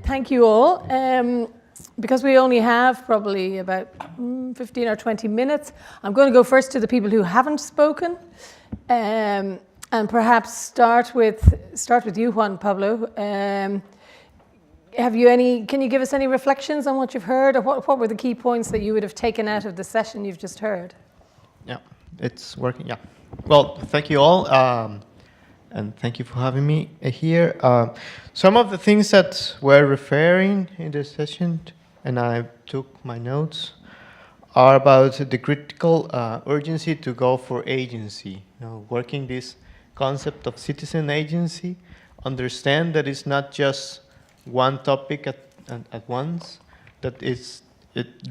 Thank you all. Because we only have probably about 15 or 20 minutes, I'm going to go first to the people who haven't spoken, and perhaps start with you, Juan Pablo. Can you give us any reflections on what you've heard, or what were the key points that you would have taken out of the session you've just heard? Yeah, it's working. Yeah. Well, thank you all. And thank you for having me here. Some of the things that we're referring in this session, and I took my notes, are about the critical urgency to go for agency. Working this concept of citizen agency, understand that it's not just one topic at once, that it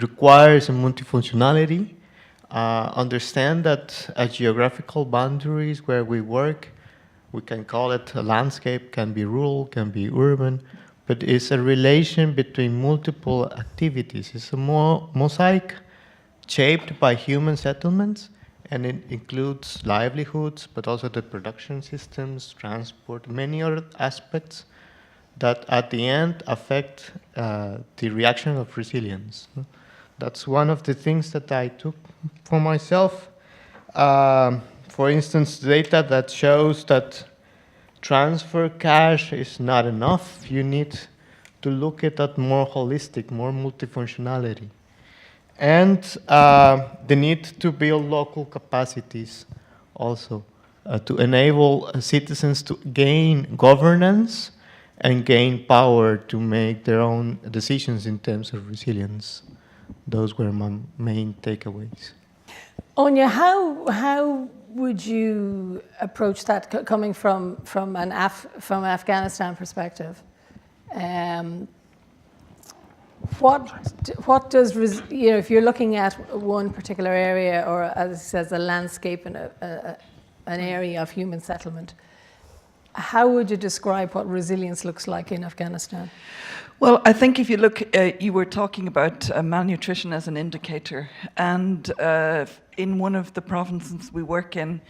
requires a multifunctionality. Understand that geographical boundaries where we work, we can call it a landscape, can be rural, can be urban, but it's a relation between multiple activities. It's a mosaic shaped by human settlements, and it includes livelihoods, but also the production systems, transport, many other aspects that at the end affect the reaction of resilience. That's one of the things that I took for myself. For instance, data that shows that transfer cash is not enough. You need to look at that more holistic, more multifunctionality. And the need to build local capacities also to enable citizens to gain governance and gain power to make their own decisions in terms of resilience. Those were my main takeaways. Anya, how would you approach that coming from Afghanistan perspective? What does, if you're looking at one particular area, or as it says, a landscape and an area of human settlement, how would you describe what resilience looks like in Afghanistan? Well, I think if you look, you were talking about malnutrition as an indicator, and in one of the provinces we work in,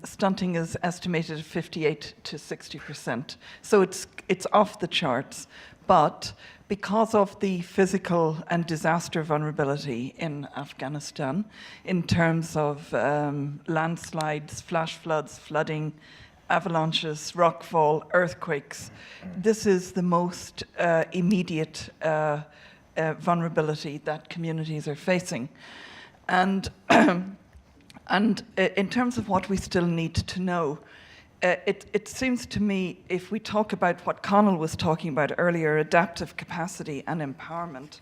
stunting is estimated at 58 to 60%. So it's off the charts, but because of the physical and disaster vulnerability in Afghanistan, in terms of landslides, flash floods, flooding, avalanches, rockfall, earthquakes, this is the most immediate vulnerability that communities are facing. And in terms of what we still need to know, it seems to me, if we talk about what Conal was talking about earlier, adaptive capacity and empowerment,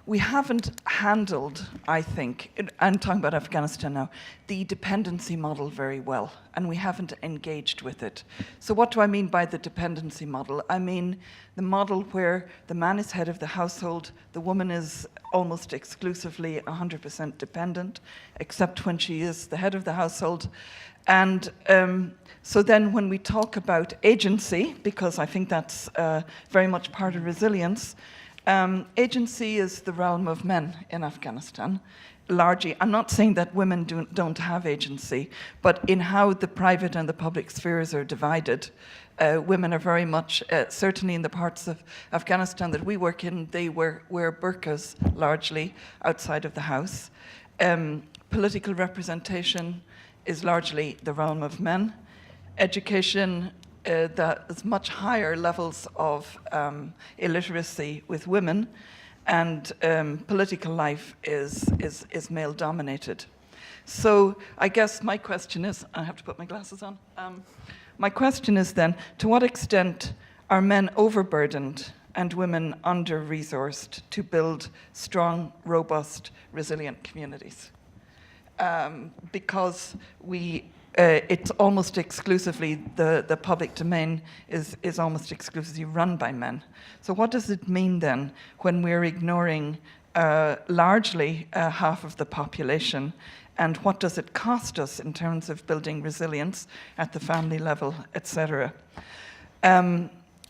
we haven't handled, I think, I'm talking about Afghanistan now, the dependency model very well, and we haven't engaged with it. So what do I mean by the dependency model? I mean the model where the man is head of the household, the woman is almost exclusively 100% dependent, except when she is the head of the household. And so then when we talk about agency, because I think that's very much part of resilience, agency is the realm of men in Afghanistan, largely. I'm not saying that women don't have agency, but in how the private and the public spheres are divided, women are very much, certainly in the parts of Afghanistan that we work in, they wear burqas largely outside of the house. Political representation is largely the realm of men. Education, that is much higher levels of illiteracy with women, and political life is male dominated. So I guess my question is, I have to put my glasses on. My question is then, to what extent are men overburdened and women under-resourced to build strong, robust, resilient communities? Because it's almost exclusively, the public domain is almost exclusively run by men. So what does it mean then when we're ignoring largely half of the population, and what does it cost us in terms of building resilience at the family level, etc.?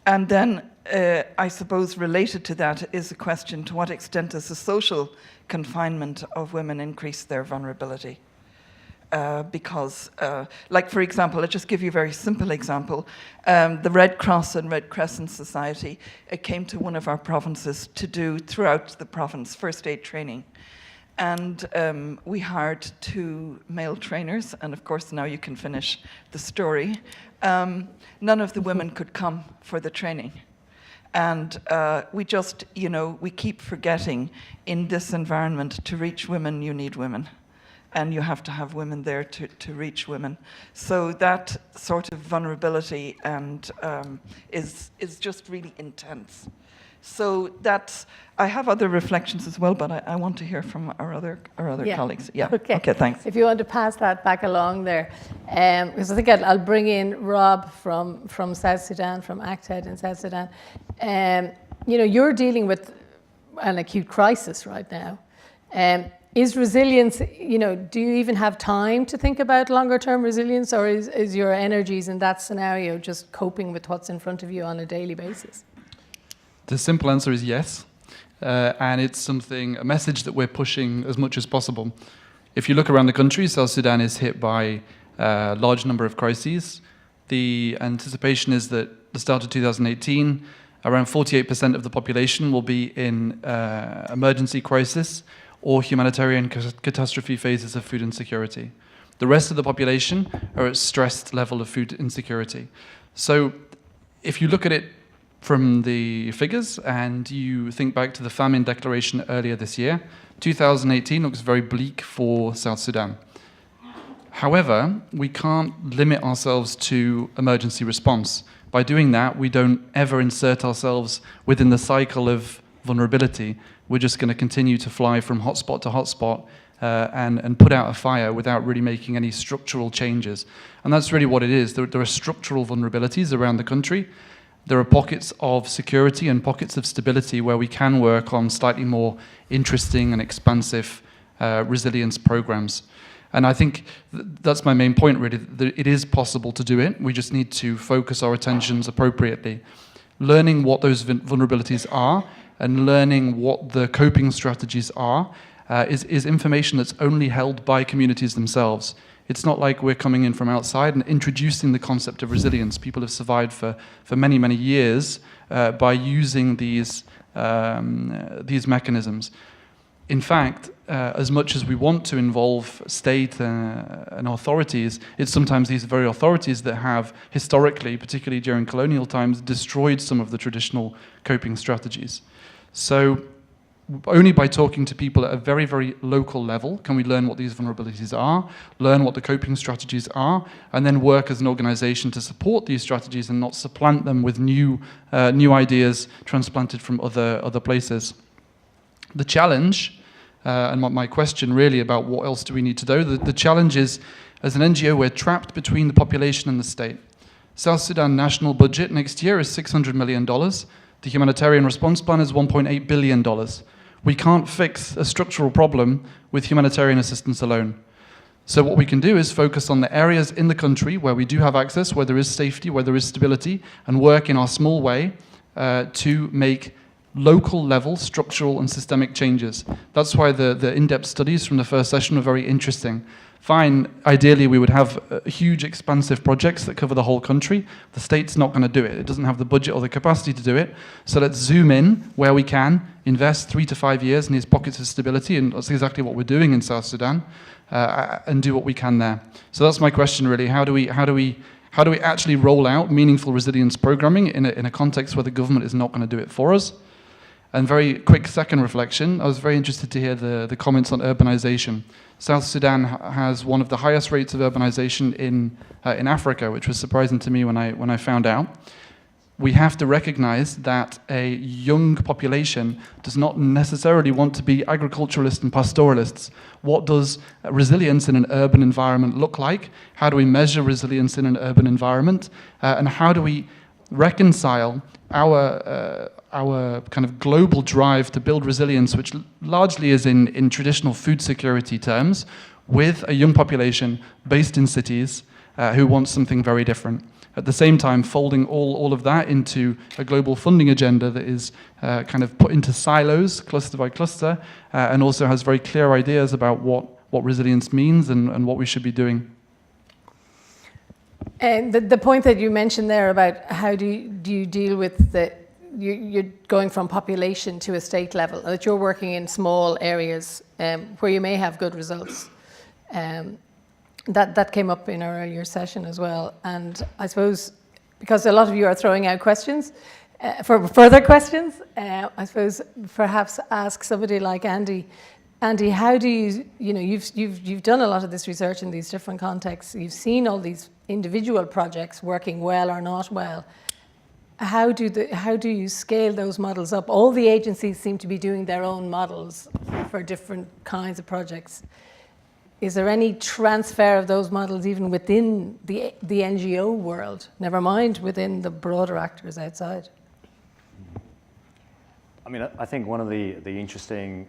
And then, I suppose related to that is the question, to what extent does the social confinement of women increase their vulnerability? Because, like for example, let's just give you a very simple example. The Red Cross and Red Crescent Society came to one of our provinces to do, throughout the province, first aid training. And we hired 2 male trainers, and of course now you can finish the story. None of the women could come for the training. And we just, we keep forgetting in this environment, to reach women, you need women. And you have to have women there to reach women. So that sort of vulnerability and is just really intense. So that's, I have other reflections as well, but I want to hear from our other colleagues. Yeah. Okay, thanks. If you want to pass that back along there, because I think I'll bring in Rob from South Sudan, from ACTED in South Sudan. You're dealing with an acute crisis right now. Is resilience, do you even have time to think about longer term resilience, or is your energies in that scenario just coping with what's in front of you on a daily basis? The simple answer is yes. And it's a message that we're pushing as much as possible. If you look around the country, South Sudan is hit by a large number of crises. The anticipation is that at the start of 2018, around 48% of the population will be in emergency crisis or humanitarian catastrophe phases of food insecurity. The rest of the population are at stressed level of food insecurity. So if you look at it from the figures and you think back to the famine declaration earlier this year, 2018 looks very bleak for South Sudan. However, we can't limit ourselves to emergency response. By doing that, we don't ever insert ourselves within the cycle of vulnerability. We're just going to continue to fly from hotspot to hotspot and put out a fire without really making any structural changes. And that's really what it is. There are structural vulnerabilities around the country. There are pockets of security and pockets of stability where we can work on slightly more interesting and expansive resilience programs. And I think that's my main point, really. It is possible to do it. We just need to focus our attentions appropriately. Learning what those vulnerabilities are and learning what the coping strategies are is information that's only held by communities themselves. It's not like we're coming in from outside and introducing the concept of resilience. People have survived for many, many years by using these mechanisms. In fact, as much as we want to involve state and authorities, it's sometimes these very authorities that have historically, particularly during colonial times, destroyed some of the traditional coping strategies. So only by talking to people at a very, very local level can we learn what these vulnerabilities are, learn what the coping strategies are, and then work as an organization to support these strategies and not supplant them with new ideas transplanted from other places. The challenge, and my question really about what else do we need to do, the challenge is, as an NGO, we're trapped between the population and the state. South Sudan national budget next year is $600 million. The humanitarian response plan is $1.8 billion. We can't fix a structural problem with humanitarian assistance alone. So what we can do is focus on the areas in the country where we do have access, where there is safety, where there is stability, and work in our small way to make local level structural and systemic changes. That's why the in-depth studies from the first session are very interesting. Fine, ideally we would have huge expansive projects that cover the whole country. The state's not going to do it. It doesn't have the budget or the capacity to do it. So let's zoom in where we can, invest 3 to 5 years in these pockets of stability, and that's exactly what we're doing in South Sudan, and do what we can there. So that's my question really. How do we actually roll out meaningful resilience programming in a context where the government is not going to do it for us? And very quick second reflection, I was very interested to hear the comments on urbanization. South Sudan has one of the highest rates of urbanization in Africa, which was surprising to me when I found out. We have to recognize that a young population does not necessarily want to be agriculturalists and pastoralists. What does resilience in an urban environment look like? How do we measure resilience in an urban environment? And how do we reconcile our kind of global drive to build resilience, which largely is in traditional food security terms, with a young population based in cities who want something very different. at the same time folding all of that into a global funding agenda that is kind of put into silos, cluster by cluster, and also has very clear ideas about what resilience means and what we should be doing. And the point that you mentioned there about how do you deal with you're going from population to a state level, that you're working in small areas where you may have good results. That came up in our earlier session as well. And I suppose because a lot of you are throwing out questions, for further questions, I suppose perhaps ask somebody like Andy. Andy, how do you've done a lot of this research in these different contexts. You've seen all these individual projects working well or not well. How do you scale those models up? All the agencies seem to be doing their own models for different kinds of projects. Is there any transfer of those models even within the NGO world, never mind within the broader actors outside? I mean, I think one of the interesting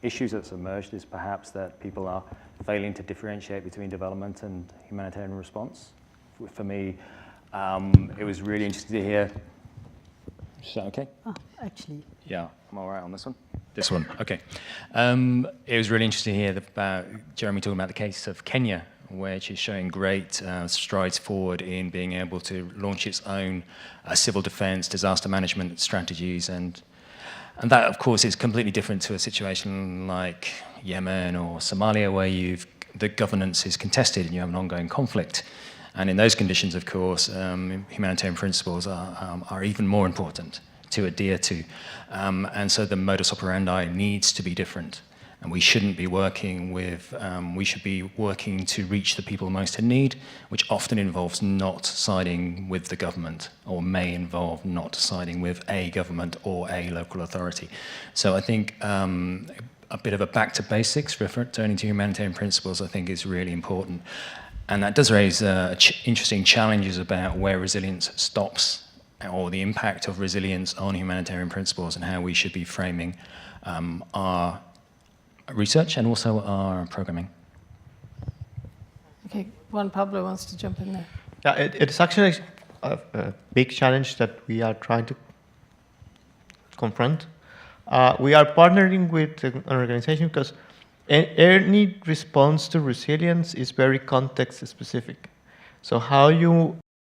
issues that's emerged is perhaps that people are failing to differentiate between development and humanitarian response. For me, it was really interesting to hear. Is that okay? Oh, actually. Yeah, I'm all right on this one. This one, okay. It was really interesting to hear about Jeremy talking about the case of Kenya, which is showing great strides forward in being able to launch its own civil defense, disaster management strategies, and that, of course, is completely different to a situation like Yemen or Somalia, where the governance is contested and you have an ongoing conflict. And in those conditions, of course, humanitarian principles are even more important to adhere to. And so the modus operandi needs to be different. And we shouldn't be working with, we should be working to reach the people most in need, which often involves not siding with the government, or may involve not siding with a government or a local authority. So I think a bit of a back to basics, returning to humanitarian principles, I think is really important. And that does raise interesting challenges about where resilience stops, or the impact of resilience on humanitarian principles, and how we should be framing our research and also our programming. Okay, Juan Pablo wants to jump in there. Yeah, it's actually a big challenge that we are trying to confront. We are partnering with an organization because any response to resilience is very context specific. So how you